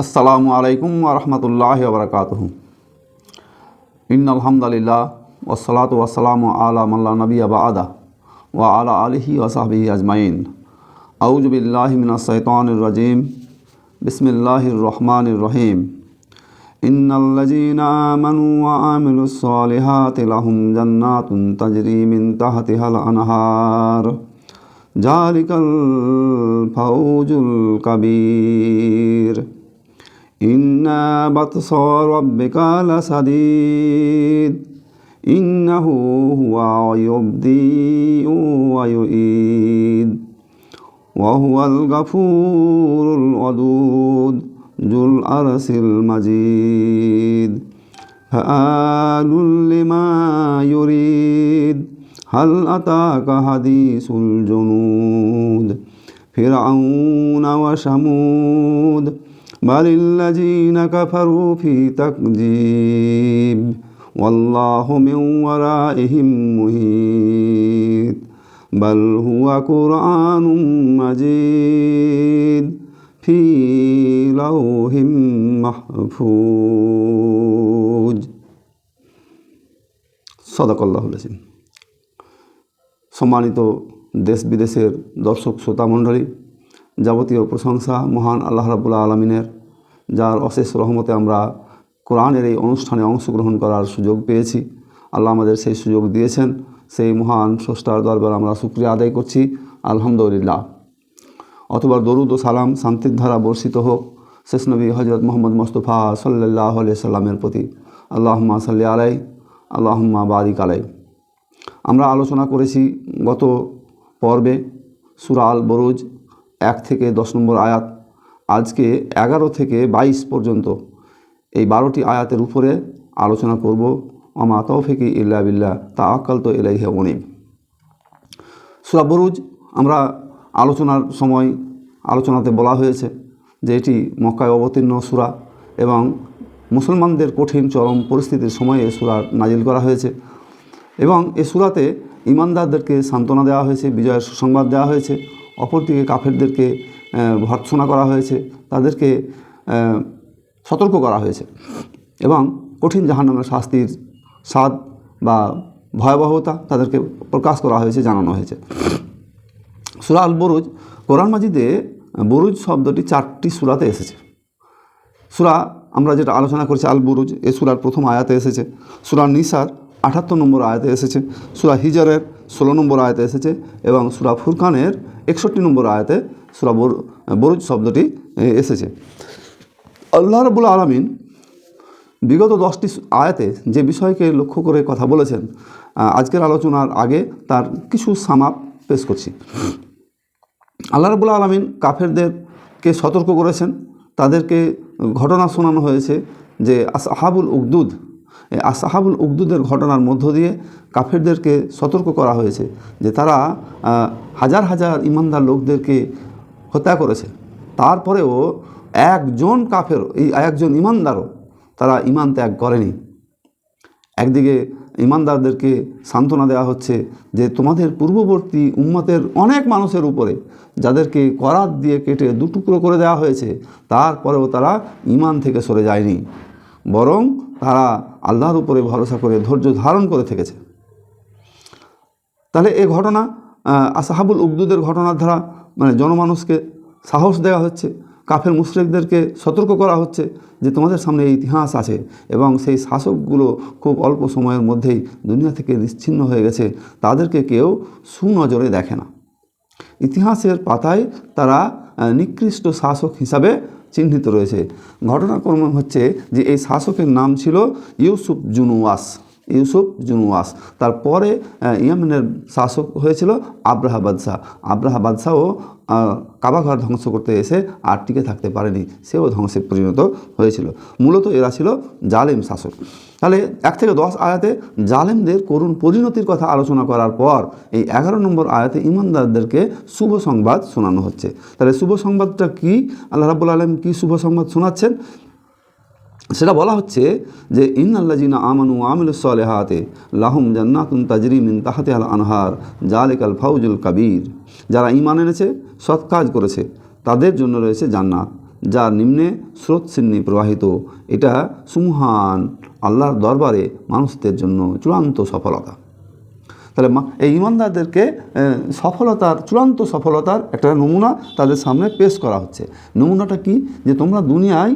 अस्सलामु अलैकुम व रहमतुल्लाहि व बरकातुहू। इन्नल हम्दुलिल्लाह वस्सलातु वस्सलामु अला मन ला नबिय्य बअदा व अला आलिहि व सहबिहि अजमईन। औज़ु बिल्लाहि मिनश शैतानिर रजीम। बिस्मिल्लाहिर रहमानिर रहीम। इन्नल लज़ीना आमनू व आमिलुस सालिहाति लहुम जन्नातुन तजरी मिन तहतिहल अनहार ज़ालिकल फौजुल कबीर। इन्ना बत्शा रब्बिका लशदीद इन्नहु हुवा युब्दिउ व युईद व हुवल गफूरुल वदूद जुल अरशिल मजीद फ़आलुल लिमा युरीद हल अताका हदीसुल जुनूद फ़िरऔन व समूद बलिल्लज़ीन कफ़रू फ़ी तकज़ीब वल्लाहु मिन वराइहिम मुहीत बल हुवा कुरआनुम मजीद फ़ी लौहिम महफूज। सदाकल्लाहुल अज़ीम। सम्मानित देश विदेशेर दर्शक श्रोता मंडली, যাবতীয় প্রশংসা মহান আল্লাহ রাব্বুল আলামিনের, যার অশেষ রহমতে আমরা কোরআনের এই অনুষ্ঠানে অংশগ্রহণ করার সুযোগ পেয়েছি। আল্লাহ আমাদের সেই সুযোগ দিয়েছেন। সেই মহান স্রষ্টার দরবারে আমরা শুকরিয়া আদায় করছি, আলহামদুলিল্লাহ। অতঃপর দরুদ ও সালাম শান্তির ধারা বর্ষিত হোক শেষ নবী হযরত মুহাম্মদ মুস্তাফা সাল্লাল্লাহু আলাইহি সাল্লামের প্রতি। আল্লাহুম্মা সাল্লি আলাইহি আল্লাহুম্মা বারিক আলাইহি। আমরা আলোচনা করেছি গত পর্বে সূরা আল বুরুজ 1 থেকে 10 নম্বর আয়াত। আজকে 11 থেকে 22 পর্যন্ত এই 12টি আয়াতের উপরে আলোচনা করব। ওমা তৌফিকি ইল্লা বিল্লাহ তাওয়াক্কালতু ইলাইহি উনীব। সূরা বুরুজ আমরা আলোচনাতে বলা হয়েছে যে এটি মক্কায় অবতীর্ণ সূরা এবং মুসলমানদের কঠিন চরম পরিস্থিতির সময়ে এই সূরা নাজিল করা হয়েছে এবং এই সূরাতে ঈমানদারদেরকে সান্ত্বনা দেওয়া হয়েছে, বিজয়ের সুসংবাদ দেওয়া হয়েছে। অপরদিকে কাফেরদেরকে ভর্ৎসনা করা হয়েছে, তাদেরকে সতর্ক করা হয়েছে এবং কঠিন জাহান্নামের শাস্তির স্বাদ বা ভয়াবহতা তাদেরকে প্রকাশ করা হয়েছে, জানানো হয়েছে। সূরা আল বুরুজ, কোরআন মাজিদে বুরুজ শব্দটি 4টি সূরাতে এসেছে। সূরা আমরা যেটা আলোচনা করছি আল বুরুজ, এই সূরার প্রথম আয়াতে এসেছে। সূরা নিসার 78 নম্বর আয়াতে এসেছে। সূরা হিজরের 16 নম্বর আয়াতে এসেছে এবং সূরা ফুরকানের 61 নম্বর আয়াতে সূরা বুরুজ শব্দটি এসেছে। আল্লাহ রাব্বুল আলামিন বিগত 10টি আয়াতে যে বিষয়কে লক্ষ্য করে কথা বলেছেন, আজকের আলোচনার আগে তার কিছু সামাপ পেশ করছি। আল্লাহ রাব্বুল আলামিন কাফেরদেরকে সতর্ক করেছেন, তাদেরকে ঘটনা শোনানো হয়েছে যে আসহাবুল উকদুদ, এই আসহাবুল উকদুদের ঘটনার মধ্য দিয়ে কাফেরদেরকে সতর্ক করা হয়েছে যে তারা হাজার হাজার ইমানদার লোকদেরকে হত্যা করেছে। তারপরেও একজন কাফের, এই একজন ইমানদারও তারা ঈমান ত্যাগ করেনি। একদিকে ইমানদারদেরকে সান্ত্বনা দেওয়া হচ্ছে যে তোমাদের পূর্ববর্তী উম্মতের অনেক মানুষের উপরে যাদেরকে করাত দিয়ে কেটে দুটুকরো করে দেওয়া হয়েছে, তারপরেও তারা ঈমান থেকে সরে যায়নি, বরং তারা আল্লাহর উপরে ভরসা করে ধৈর্য ধারণ করে থেকেছে। তাহলে এই ঘটনা আসহাবুল উকদুদের ঘটনার দ্বারা জনমানুষকে সাহস দেওয়া হচ্ছে, কাফের মুশরিকদেরকে সতর্ক করা হচ্ছে যে তোমাদের সামনে এই ইতিহাস আছে এবং সেই শাসকগুলো খুব অল্প সময়ের মধ্যেই দুনিয়া থেকে নিশ্চিহ্ন হয়ে গেছে, তাদেরকে কেউ সুনজরে দেখে না। ইতিহাসের পাতায় তারা নিকৃষ্ট শাসক হিসাবে চিহ্নিত রয়েছে। ঘটনাক্রম হচ্ছে যে এই শাসকের নাম ছিল ইউসুফ জুনুওয়াস। তারপরে ইয়েমেনের শাসক হয়েছিল আব্রাহা বাদশাহও কাবাঘর ধ্বংস করতে এসে আর টিকে থাকতে পারেনি, সেও ধ্বংসে পরিণত হয়েছিল। মূলত এরা ছিল জালেম শাসক। তাহলে 1 থেকে 10 আয়াতে জালেমদের করুণ পরিণতির কথা আলোচনা করার পর এই 11 নম্বর আয়াতে ঈমানদারদেরকে শুভ সংবাদ শোনানো হচ্ছে। তাহলে শুভ সংবাদটা কি? আল্লাহ রাব্বুল আলামিন কি শুভ সংবাদ শোনাচ্ছেন সেটা বলা হচ্ছে যে ইন্নাল্লাযীনা আমানু ওয়া আমিলুস সালিহাতি লাহুম জান্নাতুন তাজরি মিন তাহতিহাল আনহার যালিকাল ফাউজুল কাবীর। যারা ঈমান এনেছে, সৎ কাজ করেছে, তাদের জন্য রয়েছে জান্নাত, যার নিম্নে স্রোত সিন্নি প্রবাহিত, এটা সুমহান আল্লাহর দরবারে মানুষদের জন্য চূড়ান্ত সফলতা। তাহলে এই ইমানদারদেরকে চূড়ান্ত সফলতার একটা নমুনা তাদের সামনে পেশ করা হচ্ছে। নমুনাটা কি? যে তোমরা দুনিয়ায়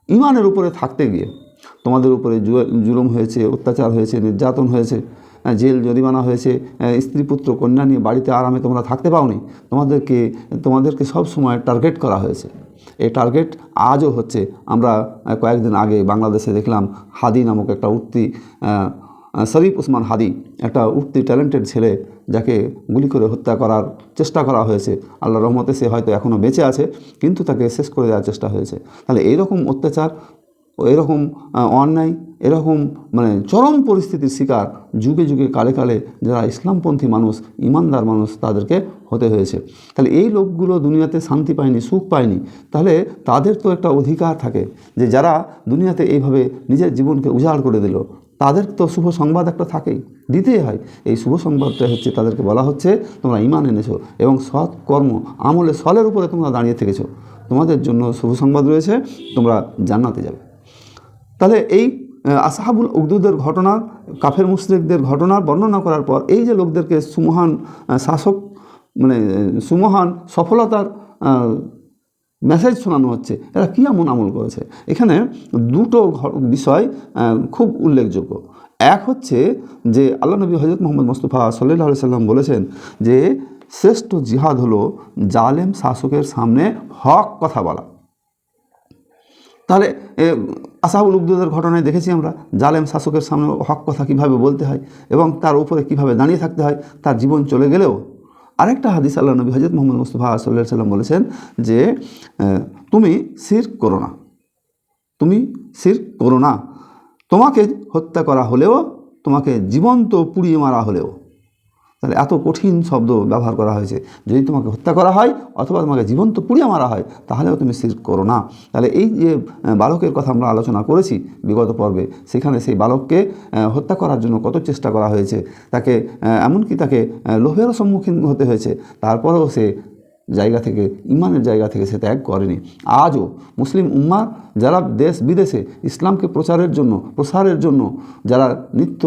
ইমানের উপরে থাকতে গিয়ে তোমাদের উপরে জুলুম হয়েছে, অত্যাচার হয়েছে, নির্যাতন হয়েছে, জেল জরিমানা হয়েছে, স্ত্রী পুত্র কন্যা নিয়ে বাড়িতে আরামে তোমরা থাকতে পাওনি, তোমাদেরকে সব সময় টার্গেট করা হয়েছে। এই টার্গেট আজও হচ্ছে। আমরা কয়েকদিন আগে বাংলাদেশে দেখলাম হাদি নামক একটা উঠতি, শরীফ ওসমান হাদি, একটা উঠতি ট্যালেন্টেড ছেলে, যাকে গুলি করে হত্যা করার চেষ্টা করা হয়েছে। আল্লাহর রহমতে সে হয়তো এখনও বেঁচে আছে, কিন্তু তাকে শেষ করে দেওয়ার চেষ্টা হয়েছে। তাহলে এইরকম অত্যাচার, এরকম অন্যায়, এরকম চরম পরিস্থিতির শিকার যুগে যুগে কালে কালে যারা ইসলামপন্থী মানুষ, ইমানদার মানুষ, তাদেরকে হতে হয়েছে। তাহলে এই লোকগুলো দুনিয়াতে শান্তি পায়নি, সুখ পায়নি। তাহলে তাদের তো একটা অধিকার থাকে যে যারা দুনিয়াতে এইভাবে নিজের জীবনকে উজাড় করে দিল, তাদের তো শুভ সংবাদ একটা থাকেই, দিতেই হয়। এই শুভ সংবাদটা হচ্ছে তাদেরকে বলা হচ্ছে তোমরা ঈমান এনেছো এবং সৎ কর্ম আমলে সলের উপরে তোমরা দাঁড়িয়ে থেকেছো, তোমাদের জন্য শুভ সংবাদ রয়েছে, তোমরা জান্নাতে যাবে। তাহলে এই আসহাবুল উখদুদের ঘটনা, কাফের মুশরিকদের ঘটনার বর্ণনা করার পর এই যে লোকদেরকে সুমহান শাসক সুমহান সফলতার মেসেজ শোনানো হচ্ছে, এরা কী এমন আমল করেছে। এখানে দুটো বিষয় খুব উল্লেখযোগ্য। এক হচ্ছে যে আল্লাহ নবী হযরত মুহাম্মদ মুস্তাফা সাল্লাল্লাহু আলাইহি সাল্লাম বলেছেন যে শ্রেষ্ঠ জিহাদ হলো জালেম শাসকের সামনে হক কথা বলা। তাহলে আসহাবুল উখদুদের ঘটনায় দেখেছি আমরা জালেম শাসকের সামনে হক কথা কীভাবে বলতে হয় এবং তার উপরে কীভাবে দাঁড়িয়ে থাকতে হয়, তার জীবন চলে গেলেও। আরেকটা হাদিস আল্লাহ নবী হযরত মুহাম্মদ মুস্তাফা সাল্লাল্লাহু আলাইহি সাল্লাম বলেছেন যে তুমি শিরক করো না, তুমি শিরক করো না, তোমাকে হত্যা করা হলেও, তোমাকে জীবন্ত পুড়িয়ে মারা হলেও। তাহলে এত কঠিন শব্দ ব্যবহার করা হয়েছে। যদি তোমাকে হত্যা করা হয় অথবা তোমাকে জীবন্ত পুড়িয়ে মারা হয়, তাহলেও তুমি শিরক করো না। তাহলে এই যে বালকের কথা আমরা আলোচনা করেছি বিগত পর্বে, সেখানে সেই বালককে হত্যা করার জন্য কত চেষ্টা করা হয়েছে, তাকে এমনকি তাকে লোভেরও সম্মুখীন হতে হয়েছে, তারপরেও সে জায়গা থেকে, ইমানের জায়গা থেকে সে ত্যাগ করেনি। আজও মুসলিম উম্মাহ যারা দেশ বিদেশে ইসলামকে প্রসারের জন্য যারা নিত্য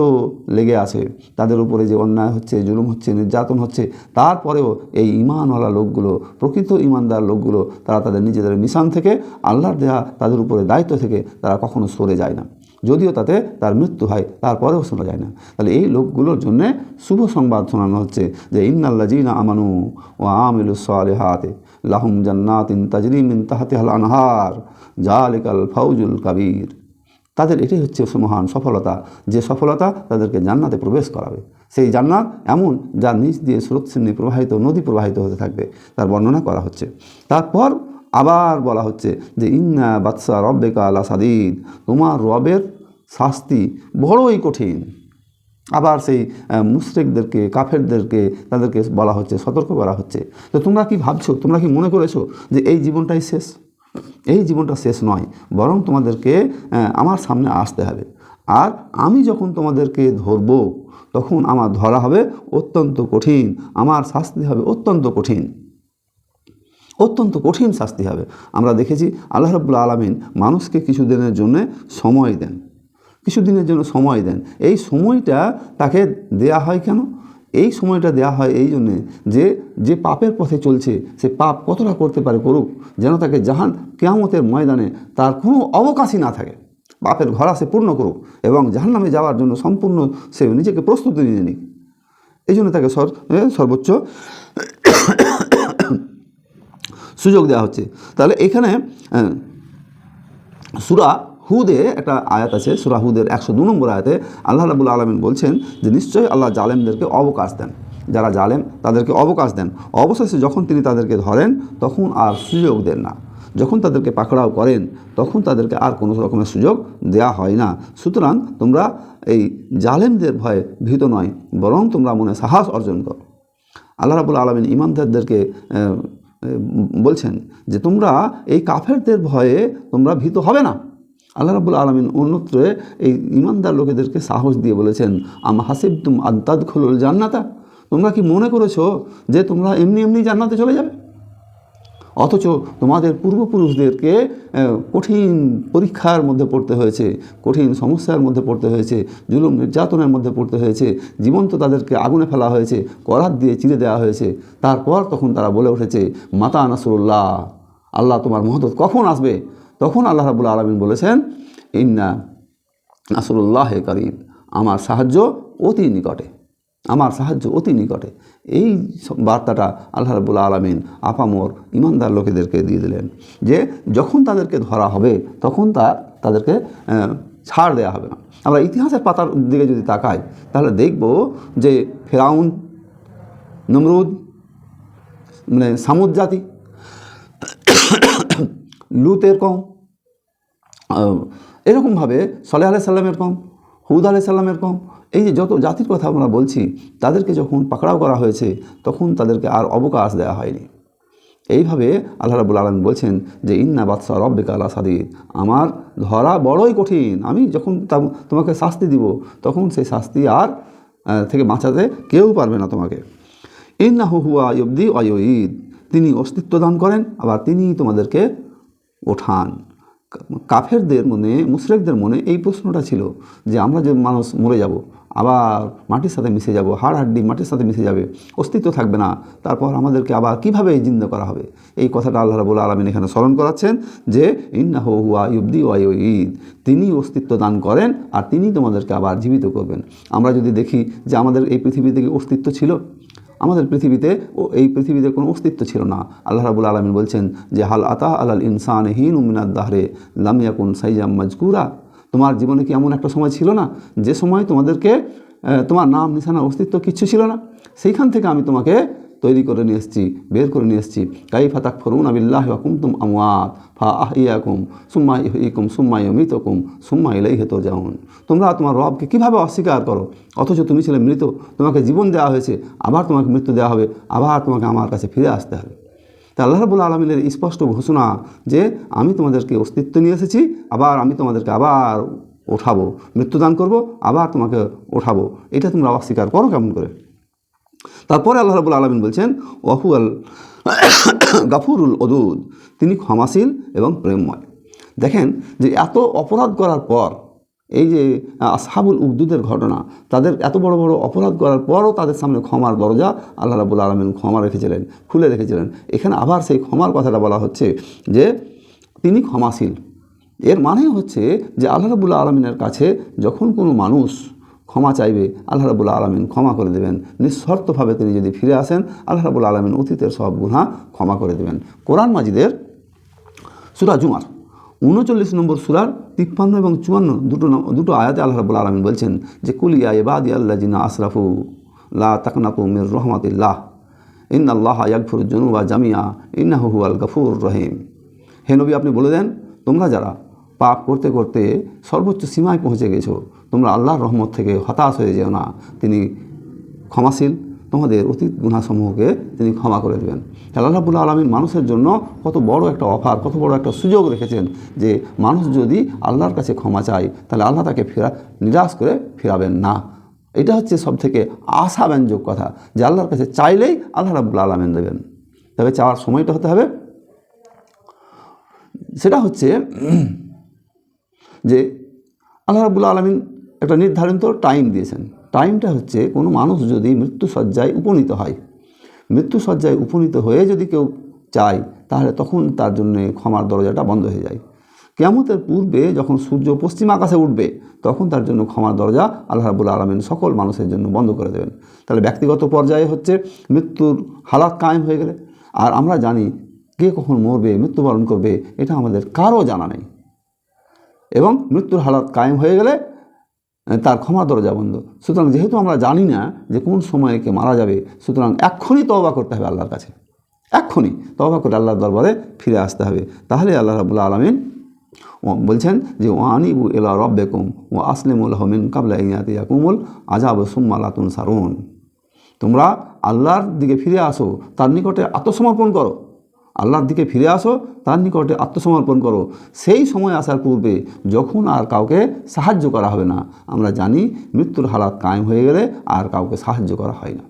লেগে আছে, তাদের উপরে যে অন্যায় হচ্ছে, জুলুম হচ্ছে, নির্যাতন হচ্ছে, তারপরেও এই ইমানওয়ালা লোকগুলো, প্রকৃত ইমানদার লোকগুলো, তারা তাদের নিজেদের মিশন থেকে, আল্লাহর দেয়া তাদের উপরে দায়িত্ব থেকে তারা কখনো সরে যায় না। যদিও তাতে তার মৃত্যু হয়, তারপরেও শোনা যায় না। তাহলে এই লোকগুলোর জন্যে শুভ সংবাদ শোনানো হচ্ছে যে ইন্নাল্লাযীনা আমানু ওয়া আমিলুস সালিহাতি লাহুম জান্নাতিন তাজরি মিন তাহতিহাল আনহার যালিকাল ফাউজুল কাবীর। তাদের এটাই হচ্ছে মহান সফলতা, যে সফলতা তাদেরকে জান্নাতে প্রবেশ করাবে। সেই জান্নাত এমন যার নিচ দিয়ে স্রোতস্বিনী প্রবাহিত, নদী প্রবাহিত হতে থাকবে, তার বর্ণনা করা হচ্ছে। তারপর আবার বলা হচ্ছে যে ইন্না বাতসা রব্বিকা লাসাদীদ, তোমার রবের শাস্তি বড়ই কঠিন। আবার সেই মুশরিকদেরকে, কাফেরদেরকে, তাদেরকে বলা হচ্ছে, সতর্ক করা হচ্ছে। তো তোমরা কি ভাবছো, তোমরা কি মনে করেছো যে এই জীবনটাই শেষ? এই জীবনটা শেষ নয়, বরং তোমাদেরকে আমার সামনে আসতে হবে। আর আমি যখন তোমাদেরকে ধরবো, তখন আমার ধরা হবে অত্যন্ত কঠিন, আমার শাস্তি হবে অত্যন্ত কঠিন, অত্যন্ত কঠিন শাস্তি হবে। আমরা দেখেছি আল্লাহ রাব্বুল আলামিন মানুষকে কিছুদিনের জন্য সময় দেন, কিছুদিনের জন্য সময় দেন। এই সময়টা তাকে দেয়া হয় কেন? এই সময়টা দেয়া হয় এই জন্যে যে পাপের পথে চলছে, সে পাপ কতটা করতে পারে করুক, যেন তাকে কিয়ামতের ময়দানে তার কোনো অবকাশই না থাকে। পাপের ঘোড়া সে পূর্ণ করুক এবং জাহান্নামে যাওয়ার জন্য সম্পূর্ণ সে নিজেকে প্রস্তুতি নিয়ে নিক। এই জন্য তাকে সর্বোচ্চ সুযোগ দেওয়া হচ্ছে। তাহলে এখানে সূরা হুদে একটা আয়াত আছে, সূরা হুদের 102 নম্বর আয়াতে আল্লাহ রাব্বুল আলামিন বলছেন যে নিশ্চয়ই আল্লাহ জালেমদেরকে অবকাশ দেন, যারা জালেম তাদেরকে অবকাশ দেন, অবশেষে যখন তিনি তাদেরকে ধরেন তখন আর সুযোগ দেন না, যখন তাদেরকে পাকড়াও করেন তখন তাদেরকে আর কোনো রকমের সুযোগ দেয়া হয় না। সুতরাং তোমরা এই জালেমদের ভয়ে ভীত নয়, বরং তোমরা মনে সাহস অর্জন করো। আল্লাহ রাব্বুল আলামিন ঈমানদারদেরকে বলছেন যে তোমরা এই কাফেরদের ভয়ে তোমরা ভীত হবে না। আল্লাহ রাব্বুল আলামিন অন্যত্র এই ঈমানদার লোকেদেরকে সাহস দিয়ে বলেছেন আম হাসিবতুম আন তাদখুলুল জান্নাতা, তোমরা কি মনে করেছো যে তোমরা এমনি এমনি জান্নাতে চলে যাবে? অথচ তোমাদের পূর্বপুরুষদেরকে কঠিন পরীক্ষার মধ্যে পড়তে হয়েছে, কঠিন সমস্যার মধ্যে পড়তে হয়েছে, জুলুম নির্যাতনের মধ্যে পড়তে হয়েছে, জীবন্ত তাদেরকে আগুনে ফেলা হয়েছে, করাত দিয়ে চিরে দেওয়া হয়েছে। তারপর তখন তারা বলে উঠেছে মাতা নাসরুল্লাহ, আল্লাহ তোমার মহদত কখন আসবে? তখন আল্লাহ রাব্বুল আলামিন বলেছেন ইন্না নাসরুল্লাহে করিব, আমার সাহায্য অতি নিকটে, আমার সাহায্য অতি নিকটে। এই বার্তাটা আল্লাহ রাব্বুল আলামিন আপামর ইমানদার লোকেদেরকে দিয়ে দিলেন যে যখন তাদেরকে ধরা হবে তখন তাদেরকে ছাড় দেওয়া হবে না। আমরা ইতিহাসের পাতার দিকে যদি তাকাই তাহলে দেখব যে ফেরাউন, নমরুদ, মানে সামুদ জাতি, লুতের কম, এরকমভাবে সালেহ আলাইহিস সালামের কম, হুদ আলাইহিস সালামের কম, এই যে যত জাতির কথা আমরা বলছি তাদেরকে যখন পাকড়াও করা হয়েছে তখন তাদেরকে আর অবকাশ দেওয়া হয়নি। এইভাবে আল্লাহ রাব্বুল আলামিন বলছেন যে ইন্না বাতশা রাব্বিকা লাসাদীদ, আমার ধরা বড়ই কঠিন, আমি যখন তোমাকে শাস্তি দিব তখন সেই শাস্তি আর থেকে বাঁচাতে কেউ পারবে না তোমাকে। ইন্নাহু হুয়া ইউবদি ওয়া ইউঈদ, তিনি অস্তিত্ব দান করেন আবার তিনি তোমাদেরকে ওঠান। কাফেরদের মনে, মুশরিকদের মনে এই প্রশ্নটা ছিল যে আমরা যে মানুষ মরে যাব, আবার মাটির সাথে মিশে যাব, হাড় হাড্ডি মাটির সাথে মিশে যাবে, অস্তিত্ব থাকবে না, তারপর আমাদেরকে আবার কীভাবে জিন্দা করা হবে? এই কথাটা আল্লাহ রাব্বুল আলামিন এখানে স্মরণ করাচ্ছেন যে ইন্নাহু হুয়া ইউবদি ওয়া ইউঈদ, তিনি অস্তিত্ব দান করেন আর তিনি তোমাদেরকে আবার জীবিত করবেন। আমরা যদি দেখি যে আমাদের এই পৃথিবীতে কি অস্তিত্ব ছিল? আমাদের এই পৃথিবীতে কোনো অস্তিত্ব ছিল না। আল্লাহ রাব্বুল আলামিন বলছেন যে হাল আতা আলাল ইনসান হিনুম মিনাদ দাহরে লাম ইয়াকুন সাইয়াম মাজকুরা, তোমার জীবনে কি এমন একটা সময় ছিল না যে সময় তোমার নাম নিশানা অস্তিত্ব কিচ্ছু ছিল না? সেইখান থেকে আমি তোমাকে তৈরি করে নিয়ে এসেছি, বের করে নিয়ে এসেছি। কাইফা তাকফুরুনা বিল্লাহি ওয়া কুনতুম আমওয়াত ফা আহইয়াকুম সুম্মা ইহয়িকুম সুম্মা ইউমীতুকুম সুম্মা ইলাইহি তুরজাউন, তোমরা তোমার রবকে কীভাবে অস্বীকার করো অথচ তুমি ছিলে মৃত, তোমাকে জীবন দেওয়া হয়েছে, আবার তোমাকে মৃত্যু দেওয়া হবে, আবার তোমাকে আমার কাছে ফিরে আসতে হবে। তা আল্লাহ রাব্বুল আলামিনের স্পষ্ট ঘোষণা যে আমি তোমাদেরকে অস্তিত্ব নিয়ে এসেছি, আবার আমি তোমাদেরকে আবার ওঠাবো, মৃত্যুদান করব, আবার তোমাকে ওঠাবো, এটা তোমরা অস্বীকার করো কেমন করে? তারপরে আল্লাহ রাব্বুল আলামিন বলছেন ওয়াহুয়াল গাফুরুল ওদুদ, তিনি ক্ষমাশীল এবং প্রেমময়। দেখেন যে এত অপরাধ করার পর, এই যে আসহাবুল উখদুদের ঘটনা, তাদের এত বড় বড় অপরাধ করার পরও তাদের সামনে ক্ষমার দরজা আল্লাহ রাব্বুল আলামিন ক্ষমা রেখেছিলেন, খুলে রেখেছিলেন। এখানে আবার সেই ক্ষমার কথাটা বলা হচ্ছে যে তিনি ক্ষমাশীল। এর মানে হচ্ছে যে আল্লাহ রাব্বুল আলামিনের কাছে যখন কোনো মানুষ ক্ষমা চাইবে আল্লাহ রাব্বুল আলামিন ক্ষমা করে দেবেন। নিঃশর্তভাবে তিনি যদি ফিরে আসেন আল্লাহ রাব্বুল আলামিন অতীতের সব গুনাহ ক্ষমা করে দেবেন। কোরআন মাজিদের সূরা জুমার 39 নম্বর সূরার 53 এবং 54 দুটো আয়াতে আল্লাহ রাব্বুল আলামিন বলছেন যে কুল ইয়া ইবাদিয়াল্লাযিনা আসরাফু লা তাকনাতু মির রাহমাতিল্লাহ ইন্নাল্লাহা ইয়াগফিরুয যুনুবা জামিআ ইন্নাহু হুয়াল গফুরুর রহিম। হে নবী, আপনি বলে দেন, তোমরা যারা পাপ করতে করতে সর্বোচ্চ সীমায় পৌঁছে গেছো, তোমরা আল্লাহর রহমত থেকে হতাশ হয়ে যেও না, তিনি ক্ষমাশীল, তোমাদের অতীত গুনাহসমূহকে তিনি ক্ষমা করে দেবেন। আল্লাহ রাব্বুল আলামিন মানুষের জন্য কত বড় একটা অফার, কত বড় একটা সুযোগ রেখেছেন যে মানুষ যদি আল্লাহর কাছে ক্ষমা চায় তাহলে আল্লাহ তাকে নিরাশ করে ফেরাবেন না। এটা হচ্ছে সবথেকে আশাব্যঞ্জক কথা যে আল্লাহর কাছে চাইলেই আল্লাহ রাব্বুল আলামিন দেবেন। তবে চাওয়ার সময়টা হতে হবে, সেটা হচ্ছে যে আল্লাহ রাব্বুল আলামিন একটা নির্ধারিত টাইম দিয়েছেন। টাইমটা হচ্ছে কোনো মানুষ যদি মৃত্যুশয্যায় উপনীত হয়, মৃত্যুশয্যায় উপনীত হয়ে যদি কেউ চায় তাহলে তখন তার জন্য ক্ষমার দরজাটা বন্ধ হয়ে যায়। কিয়ামতের পূর্বে যখন সূর্য পশ্চিম আকাশে উঠবে তখন তার জন্য ক্ষমার দরজা আল্লাহ রাব্বুল আলামিন সকল মানুষের জন্য বন্ধ করে দেবেন। তাহলে ব্যক্তিগত পর্যায়ে হচ্ছে মৃত্যুর হালাত কায়েম হয়ে গেলে, আর আমরা জানি কে কখন মরবে, মৃত্যুবরণ করবে, এটা আমাদের কারও জানা নেই। এবং মৃত্যুর হালাত কায়েম হয়ে গেলে তার ক্ষমা দরজা বন্ধ। সুতরাং যেহেতু আমরা জানি না যে কোন সময়ে কে মারা যাবে, সুতরাং এক্ষুনি তওবা করতে হবে আল্লাহর কাছে, এক্ষুনি তওবা করে আল্লাহর দরবারে ফিরে আসতে হবে। তাহলে আল্লাহ রাব্বুল আলামিন বলছেন যে ওয়ানিবু ইলা রাব্বিকুম ওয়া আসলিমু লাহু মিন ক্বাবলি আন ইয়াতিয়াকুমুল আযাবু সুম্মা লা তুনসারুন, তোমরা আল্লাহর দিকে ফিরে আসো, তার নিকটে আত্মসমর্পণ করো, আল্লাহর দিকে ফিরে আসো, তার নিকটে আত্মসমর্পণ করো। সেই সময় আসার পূর্বে যখন আর কাউকে সাহায্য করা হবে না। আমরা জানি মৃত্যুর হালাত কায়েম হয়ে গেলে আর কাউকে সাহায্য করা হয় না।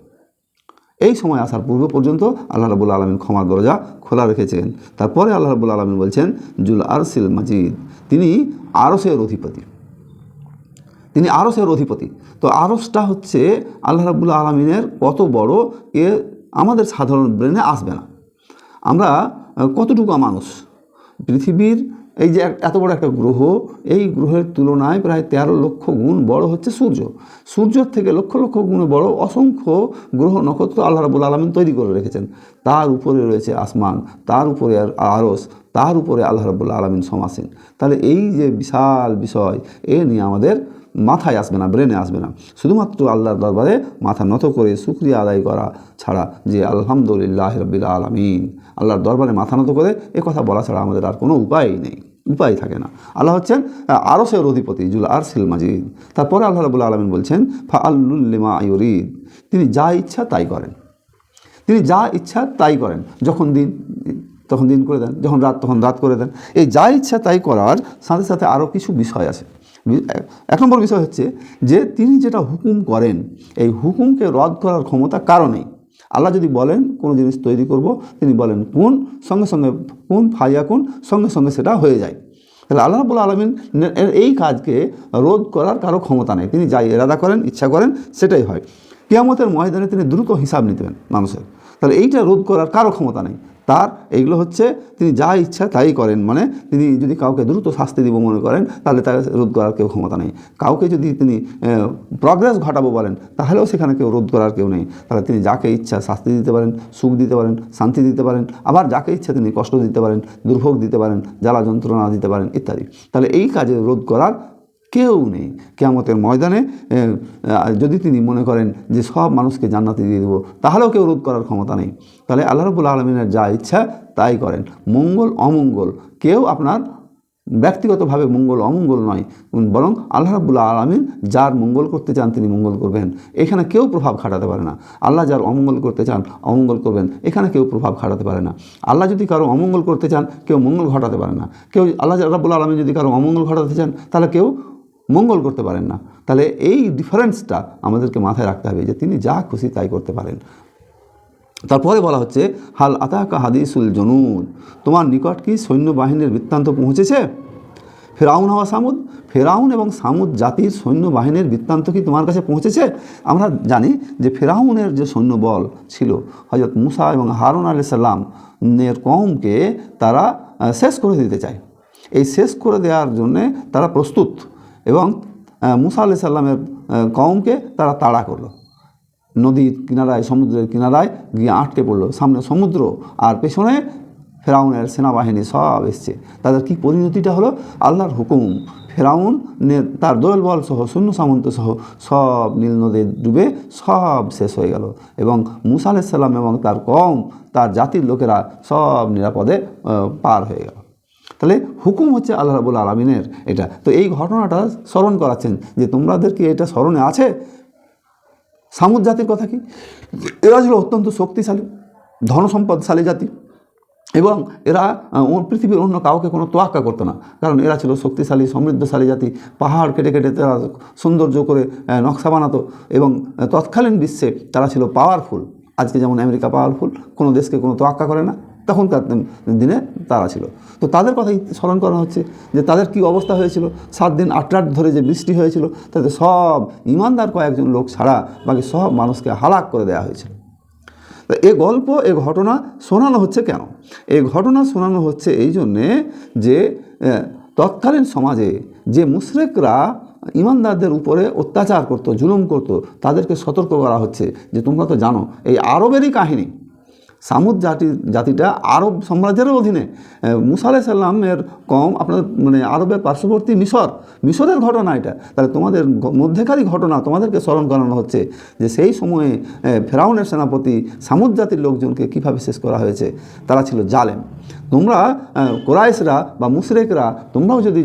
এই সময় আসার পূর্ব পর্যন্ত আল্লাহ রাব্বুল আলামিন ক্ষমার দরজা খোলা রেখেছেন। তারপরে আল্লাহ রাব্বুল আলামিন বলছেন জুল আরশিল মাজিদ, তিনি আরশের অধিপতি, তিনি আরশের অধিপতি। তো আরশটা হচ্ছে আল্লাহ রাব্বুল আলামিনের কত বড়, এ আমাদের সাধারণ ব্রেনে আসবে না। আমরা কতটুকু মানুষ, পৃথিবীর এই যে এত বড় একটা গ্রহ, এই গ্রহের তুলনায় প্রায় 13 লক্ষ গুণ বড় হচ্ছে সূর্য। সূর্যের থেকে লক্ষ লক্ষ গুণে বড় অসংখ্য গ্রহ নক্ষত্র আল্লাহ রাব্বুল আলামিন তৈরি করে রেখেছেন। তার উপরে রয়েছে আসমান, তার উপরে আরশ, তার উপরে আল্লাহ রাব্বুল আলামিন সমাসীন। তাহলে এই যে বিশাল বিষয়, এ নিয়ে আমাদের মাথায় আসবে না, ব্রেনে আসবে না। শুধুমাত্র আল্লাহর দরবারে মাথা নত করে শুকরিয়া আদায় করা ছাড়া, যে আলহামদুলিল্লাহ রাব্বিল আলামিন, আল্লাহর দরবারে মাথা নত করে এ কথা বলা ছাড়া আমাদের আর কোনো উপায় নেই, উপায় থাকে না। আল্লাহ হচ্ছেন আরশের অধিপতি, জুল আরশিল মাজিদ। তারপরে আল্লাহ রাব্বুল আলামিন বলছেন ফাআল্লুল লিমা ইউরিদ, তিনি যা ইচ্ছা তাই করেন, তিনি যা ইচ্ছা তাই করেন। যখন দিন তখন দিন করে দেন, যখন রাত তখন রাত করে দেন। এই যা ইচ্ছা তাই করার সাথে সাথে আরও কিছু বিষয় আছে। 1 নম্বর বিষয় হচ্ছে যে তিনি যেটা হুকুম করেন, এই হুকুমকে রদ করার ক্ষমতা কারো নেই। আল্লাহ যদি বলেন কোনো জিনিস তৈরি করব, তিনি বলেন কোন, সঙ্গে সঙ্গে কোন, ফাইয়া কোন, সঙ্গে সঙ্গে সেটা হয়ে যায়। তাহলে আল্লাহ রাব্বুল আলামিন এই কাজকে রোধ করার কারো ক্ষমতা নেই। তিনি যাই ইরাদা করেন, ইচ্ছা করেন, সেটাই হয়। কিয়ামতের ময়দানে তিনি দ্রুত হিসাব নিতেন মানুষের। তাহলে এইটা রোধ করার কারো ক্ষমতা নেই তার। এইগুলো হচ্ছে তিনি যা ইচ্ছা তাই করেন। মানে তিনি যদি কাউকে দ্রুত শাস্তি দিব মনে করেন, তাহলে তাকে রোধ করার কেউ ক্ষমতা নেই। কাউকে যদি তিনি প্রগ্রেস ঘটাবো বলেন, তাহলেও সেখানে কেউ রোধ করার কেউ নেই। তাহলে তিনি যাকে ইচ্ছা শাস্তি দিতে পারেন, সুখ দিতে পারেন, শান্তি দিতে পারেন, আবার যাকে ইচ্ছা তিনি কষ্ট দিতে পারেন, দুর্ভোগ দিতে পারেন, জ্বালা যন্ত্রণা দিতে পারেন ইত্যাদি। তাহলে এই কাজে রোধ করার কেউ নেই। কিয়ামতের ময়দানে যদি তিনি মনে করেন যে সব মানুষকে জান্নাতে দিয়ে দেবো, তাহলেও কেউ রোধ করার ক্ষমতা নেই। তাহলে আল্লাহ রাব্বুল আলামিনের যা ইচ্ছা তাই করেন। মঙ্গল অমঙ্গল কেউ আপনার ব্যক্তিগতভাবে মঙ্গল অমঙ্গল নয়, বরং আল্লাহ রাব্বুল আলামিন যার মঙ্গল করতে চান তিনি মঙ্গল করবেন, এখানে কেউ প্রভাব খাটাতে পারে না। আল্লাহ যার অমঙ্গল করতে চান অমঙ্গল করবেন, এখানে কেউ প্রভাব খাটাতে পারে না। আল্লাহ যদি কারো অমঙ্গল করতে চান, কেউ মঙ্গল ঘটাতে পারে না। কেউ আল্লাহ রাব্বুল আলামিন যদি কারো অমঙ্গল ঘটাতে চান, তাহলে কেউ মঙ্গল করতে পারেন না। তাহলে এই ডিফারেন্সটা আমাদেরকে মাথায় রাখতে হবে যে তিনি যা খুশি তাই করতে পারেন। তারপরে বলা হচ্ছে হাল আতাকা হাদিসুল জুনুদ, তোমার নিকট কি সৈন্যবাহিনীর বৃত্তান্ত পৌঁছেছে? ফেরাউন হওয়া সামুদ, ফেরাউন এবং সামুদ জাতির সৈন্যবাহিনীর বৃত্তান্ত কি তোমার কাছে পৌঁছেছে? আমরা জানি যে ফেরাউনের যে সৈন্যবল ছিল, হযরত মুসা এবং হারুন আলাইহিস সালামের কওমকে তারা শেষ করে দিতে চায়। এই শেষ করে দেওয়ার জন্যে তারা প্রস্তুত, এবং মুসা আলাইহিস সালামের কওমকে তারা তাড়া করলো। নদীর কিনারায়, সমুদ্রের কিনারায় গিয়ে আটকে পড়লো। সামনে সমুদ্র আর পেছনে ফেরাউনের সেনাবাহিনী সব এসছে। তাদের কি পরিণতিটা হলো? আল্লাহর হুকুম, ফেরাউন তার দলবল সহ সৈন্য সামন্ত সহ সব নীল নদী ডুবে সব শেষ হয়ে গেল, এবং মুসা আলাইহিস সালাম এবং তার কওম, তার জাতির লোকেরা সব নিরাপদে পার হয়ে গেল। তাহলে হুকুম হচ্ছে আল্লাহ রাব্বুল আলামিনের এটা। তো এই ঘটনাটা স্মরণ করাচ্ছেন যে তোমাদের কি এটা স্মরণে আছে? সামুদ জাতির কথা কি? এরা ছিল অত্যন্ত শক্তিশালী, ধনসম্পদশালী জাতি, এবং এরা পৃথিবীর অন্য কাউকে কোনো তোয়াক্কা করতো না, কারণ এরা ছিল শক্তিশালী সমৃদ্ধশালী জাতি। পাহাড় কেটে কেটে তারা সৌন্দর্য করে নকশা বানাতো, এবং তৎকালীন বিশ্বে তারা ছিল পাওয়ারফুল। আজকে যেমন আমেরিকা পাওয়ারফুল, কোনো দেশকে কোনো তোয়াক্কা করে না, তখনকার দিনে তারা ছিল। তো তাদের কথাই স্মরণ করা হচ্ছে যে তাদের কি অবস্থা হয়েছিল। 7 দিন 8 রাত ধরে যে বৃষ্টি হয়েছিল, তাতে সব ইমানদার কয়েকজন লোক ছাড়া বাকি সব মানুষকে হালাক করে দেওয়া হয়েছিল। তো এ গল্প, এ ঘটনা শোনানো হচ্ছে কেন? এই ঘটনা শোনানো হচ্ছে এই জন্যে যে তৎকালীন সমাজে যে মুশরিকরা ইমানদারদের উপরে অত্যাচার করতো, জুলুম করতো, তাদেরকে সতর্ক করা হচ্ছে যে তোমরা তো জানো এই আরবেরই কাহিনী। সামুদ জাতিটা আরব সাম্রাজ্যের অধীনে। মুসা আলাইহিস সালামের কওম আপনার আরবের পার্শ্ববর্তী মিশরের ঘটনা এটা। তাহলে তোমাদের মধ্যেকারী ঘটনা তোমাদেরকে স্মরণ করানো হচ্ছে যে সেই সময়ে ফেরাউনের সেনাপতি সামুদ জাতির লোকজনকে কীভাবে শেষ করা হয়েছে। তারা ছিল জালেম। তোমরা কোরাইশরা বা মুশরিকরা তোমরাও যদি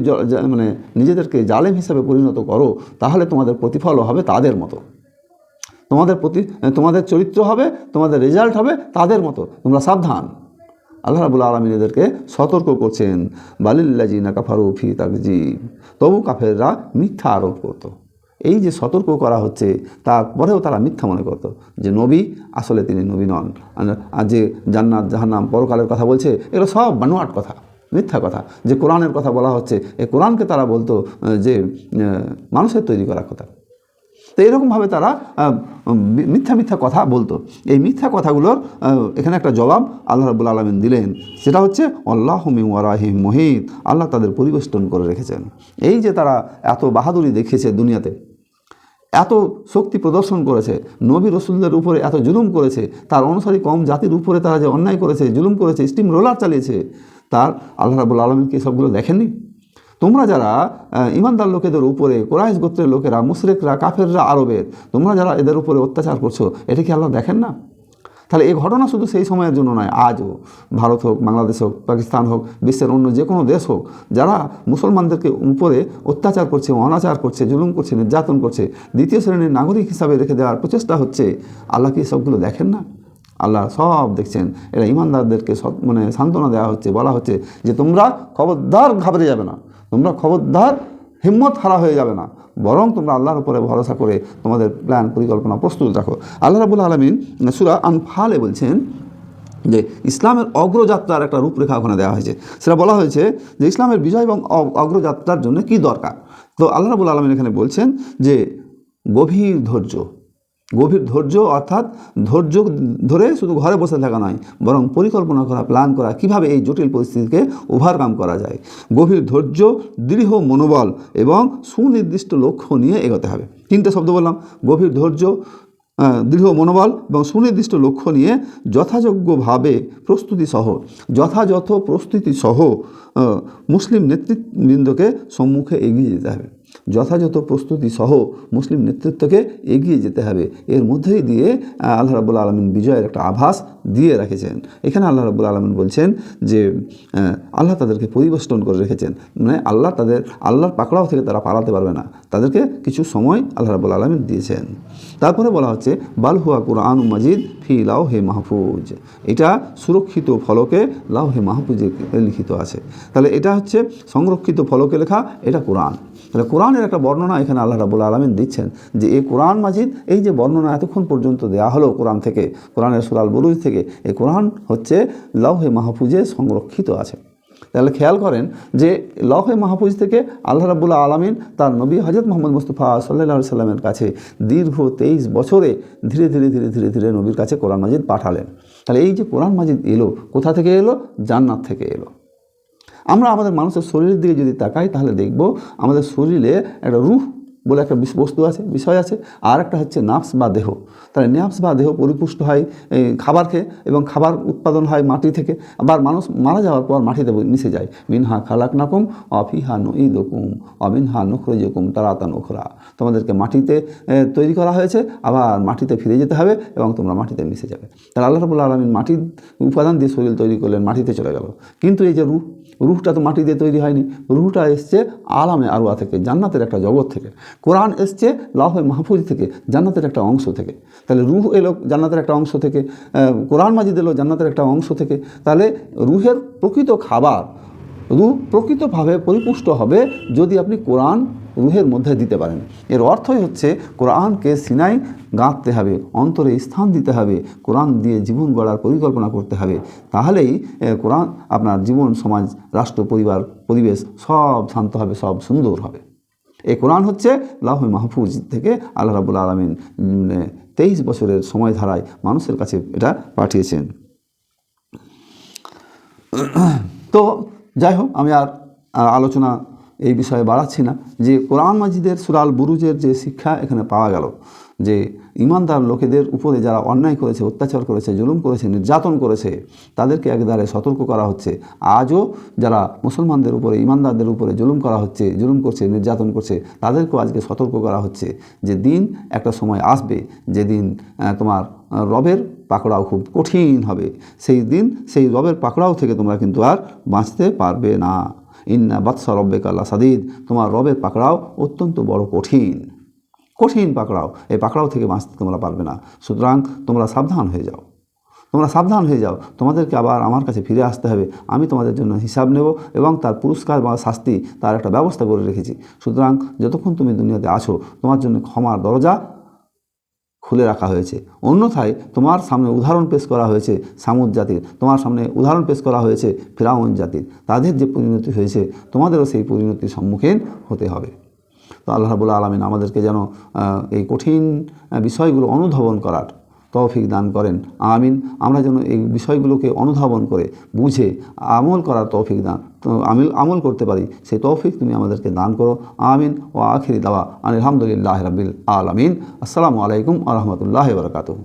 নিজেদেরকে জালেম হিসাবে পরিণত করো, তাহলে তোমাদের প্রতিফলও হবে তাদের মতো, তোমাদের চরিত্র হবে, তোমাদের রেজাল্ট হবে তাদের মতো। তোমরা সাবধান। আল্লাহ রাব্বুল আলামিন এদেরকে সতর্ক করছেন, বালিল্লাযিনা কাফারু ফি তাকযীব, তবু কাফেররা মিথ্যা আরোপ করতো। এই যে সতর্ক করা হচ্ছে তারপরেও তারা মিথ্যা মনে করতো যে নবী আসলে তিনি নবী নন। আর যে জান্নাত জাহান্নাম পরকালের কথা বলছে এগুলো সব বানোয়াট কথা, মিথ্যা কথা। যে কোরআনের কথা বলা হচ্ছে, এই কোরআনকে তারা বলতো যে মানুষের তৈরি করা কথা। তো এরকমভাবে তারা মিথ্যা মিথ্যা কথা বলতো। এই মিথ্যা কথাগুলোর এখানে একটা জবাব আল্লাহ রাব্বুল আলামিন দিলেন, সেটা হচ্ছে আল্লাহু মিন ওয়ারাইহিম মুহিত, আল্লাহ তাদের পরিবেষ্টন করে রেখেছেন। এই যে তারা এত বাহাদুরি দেখিয়েছে দুনিয়াতে, এত শক্তি প্রদর্শন করেছে, নবী রসুলদের উপরে এত জুলুম করেছে, তার অনুসারী কম জাতির উপরে তারা যে অন্যায় করেছে, জুলুম করেছে, স্টিম রোলার চালিয়েছে, তার আল্লাহ রাব্বুল আলামিন কি সবগুলো দেখেননি? তোমরা যারা ইমানদার লোকেদের উপরে, কোরাইশ গোত্রের লোকেরা, মুশরিকরা, কাফেররা, আরবের, তোমরা যারা এদের উপরে অত্যাচার করছো, এটা কি আল্লাহ দেখেন না? তাহলে এই ঘটনা শুধু সেই সময়ের জন্য নয়, আজও ভারত হোক, বাংলাদেশ হোক, পাকিস্তান হোক, বিশ্বের অন্য যে কোনো দেশ হোক, যারা মুসলমানদেরকে উপরে অত্যাচার করছে, অনাচার করছে, জুলুম করছে, নির্যাতন করছে, দ্বিতীয় শ্রেণীর নাগরিক হিসাবে রেখে দেওয়ার প্রচেষ্টা হচ্ছে, আল্লাহ কি সবগুলো দেখেন না? আল্লাহ সব দেখছেন। এরা ইমানদারদেরকে সান্ত্বনা দেওয়া হচ্ছে, বলা হচ্ছে যে তোমরা খবরদার ঘাবড়ে যাবে না, তোমরা খবরদার হিম্মত হারা হয়ে যাবে না, বরং তোমরা আল্লাহর উপরে ভরসা করে তোমাদের প্ল্যান পরিকল্পনা প্রস্তুত রাখো। আল্লাহ রাব্বুল আলামিন সূরা আনফালে বলছেন যে ইসলামের অগ্রযাত্রার একটা রূপরেখা ওখানে দেওয়া হয়েছে। সেটা বলা হয়েছে যে ইসলামের বিজয় এবং অগ্রযাত্রার জন্য কি দরকার। তো আল্লাহ রাব্বুল আলামিন এখানে বলছেন যে গভীর ধৈর্য, অর্থাৎ ধৈর্য ধরে শুধু ঘরে বসে থাকা নয়, বরং পরিকল্পনা করা, প্ল্যান করা, কিভাবে এই জটিল পরিস্থিতিকে ওভারকাম করা যায়। গভীর ধৈর্য, দৃঢ় মনোবল এবং সুনির্দিষ্ট লক্ষ্য নিয়ে এগোতে হবে। তিনটে শব্দ বললাম, গভীর ধৈর্য, দৃঢ় মনোবল এবং সুনির্দিষ্ট লক্ষ্য নিয়ে যথাযথ প্রস্তুতি সহ মুসলিম নেতৃবৃন্দকে সম্মুখে এগিয়ে যেতে হবে। যথাযথ প্রস্তুতি সহ মুসলিম নেতৃত্বকে এগিয়ে যেতে হবে। এর মধ্যেই দিয়ে আল্লাহ রাব্বুল আলামিন বিজয়ের একটা আভাস দিয়ে রেখেছেন। এখানে আল্লাহ রাব্বুল আলামিন বলছেন যে আল্লাহ তাদেরকে পরিবেষ্টন করে রেখেছেন, মানে আল্লাহর পাকড়াও থেকে তারা পালাতে পারবে না, তাদেরকে কিছু সময় আল্লাহ রাব্বুল আলামিন দিয়েছেন। তারপরে বলা হচ্ছে বাল হুয়া কুরআন মাজিদ ফি লাওহে মাহফুজ, এটা সুরক্ষিত ফলকে লাওহে মাহফুজে লিখিত আছে। তাহলে এটা হচ্ছে সংরক্ষিত ফলকে লেখা, এটা কোরআন। তাহলে কোরআনের একটা বর্ণনা এখানে আল্লাহ রাব্বুল আলামিন দিচ্ছেন যে এই কোরআন মাজিদ, এই যে বর্ণনা এতক্ষণ পর্যন্ত দেওয়া হলো কোরআন থেকে, কোরআনের সূরা আল বুরুজ থেকে, এই কোরআন হচ্ছে লাওহে মাহফুজে সংরক্ষিত আছে। তাহলে খেয়াল করেন যে লাওহে মাহফুজ থেকে আল্লাহ রাব্বুল আলামিন তার নবী হযরত মুহাম্মদ মুস্তাফা সাল্লাল্লাহু আলাইহি সাল্লামের কাছে দীর্ঘ 23 বছরে ধীরে ধীরে নবীর কাছে কোরআন মাজিদ পাঠালেন। তাহলে এই যে কোরআন মাজিদ এলো, কোথা থেকে এলো? জান্নাত থেকে এলো। আমরা আমাদের মানুষের শরীরের দিকে যদি তাকাই, তাহলে দেখব আমাদের শরীরে একটা রূহ বলে একটা বস্তু আছে, বিষয় আছে, আর একটা হচ্ছে নাফস বা দেহ। তাহলে নাফস বা দেহ পরিপুষ্ট হয় খাবার খেয়ে, এবং খাবার উৎপাদন হয় মাটি থেকে। আবার মানুষ মারা যাওয়ার পর মাটিতে মিশে যায়। মিনহা খালাকনাকুম অফিহা নুঈদুকুম অমিনহা নুখরিজুকুম তারাতান উখরা, তোমাদেরকে মাটিতে তৈরি করা হয়েছে, আবার মাটিতে ফিরে যেতে হবে এবং তোমরা মাটিতে মিশে যাবে। তাহলে আল্লাহ রাব্বুল আলামিন মাটির উপাদান দিয়ে শরীর তৈরি করলেন, মাটিতে চলে গেল। কিন্তু এই যে রুহটা তো মাটি দিয়ে তৈরি হয়নি, রুহটা এসছে আলামে আরওয়া থেকে, জান্নাতের একটা জগৎ থেকে। কোরআন এসছে লাওহে মাহফুজ থেকে, জান্নাতের একটা অংশ থেকে। তাহলে রুহ এলো জান্নাতের একটা অংশ থেকে, কোরআন মাজিদ এলো জান্নাতের একটা অংশ থেকে। তাহলে রুহের প্রকৃত খাবার, রুহ প্রকৃতভাবে পরিপুষ্ট হবে যদি আপনি কোরআন রুহের মধ্যে দিতে পারেন। এর অর্থই হচ্ছে কোরআনকে সিনায় গাঁথতে হবে, অন্তরে স্থান দিতে হবে, কোরআন দিয়ে জীবন গড়ার পরিকল্পনা করতে হবে। তাহলেই কোরআন আপনার জীবন, সমাজ, রাষ্ট্র, পরিবার, পরিবেশ সব শান্ত হবে, সব সুন্দর হবে। এই কোরআন হচ্ছে লাওহে মাহফুজ থেকে আল্লাহ রাব্বুল আলামিন 23 বছরের সময় ধারায় মানুষের কাছে এটা পাঠিয়েছেন। তো যাই হোক, আমি আর আলোচনা এই বিষয়ে বাড়াচ্ছি না। যে কোরআন মাজিদের সূরা আল বুরুজের যে শিক্ষা এখানে পাওয়া গেল, যে ইমানদার লোকেদের উপরে যারা অন্যায় করেছে, অত্যাচার করেছে, জুলুম করেছে, নির্যাতন করেছে, তাদেরকে একবারে সতর্ক করা হচ্ছে। আজও যারা মুসলমানদের উপরে, ইমানদারদের উপরে জুলুম করছে, নির্যাতন করছে, তাদেরকেও আজকে সতর্ক করা হচ্ছে যে দিন একটা সময় আসবে যেদিন তোমার রবের পাকড়াও খুব কঠিন হবে। সেই দিন সেই রবের পাকড়াও থেকে তোমরা কিন্তু আর বাঁচতে পারবে না। ইন্না বাতসা রব্বিকা লাসাদীদ, তোমার রবের পাকড়াও অত্যন্ত বড় কঠিন পাকড়াও। এই পাকড়াও থেকে বাঁচতে তোমরা পারবে না। সুতরাং তোমরা সাবধান হয়ে যাও। তোমরা সাবধান হয়ে যাও, তোমাদেরকে আবার আমার কাছে ফিরে আসতে হবে, আমি তোমাদের জন্য হিসাব নেব এবং তার পুরস্কার বা শাস্তি তার একটা ব্যবস্থা করে রেখেছি। সুতরাং যতক্ষণ তুমি দুনিয়াতে আছো তোমার জন্য ক্ষমার দরজা খুলে রাখা হয়েছে। অন্যথায় তোমার সামনে উদাহরণ পেশ করা হয়েছে সামুদ জাতির, তোমার সামনে উদাহরণ পেশ করা হয়েছে ফিরাউন জাতির। তাদের যে পরিণতি হয়েছে তোমাদেরও সেই পরিণতির সম্মুখীন হতে হবে। তো আল্লাহ রাব্বুল আলামিন আমাদেরকে যেন এই কঠিন বিষয়গুলো অনুধাবন করার তৌফিক দান করেন, আমিন। আমরা যেন এই বিষয়গুলোকে অনুধাবন করে বুঝে আমল করার তৌফিক দান আমল করতে পারি, সেই তৌফিক তুমি আমাদেরকে দান করো, আমিন। ও আখিরি দাওয়া আলহামদুলিল্লাহি রাব্বিল আলামিন। আসসালামু আলাইকুম ওয়া রাহমাতুল্লাহি ওয়া বারাকাতুহু।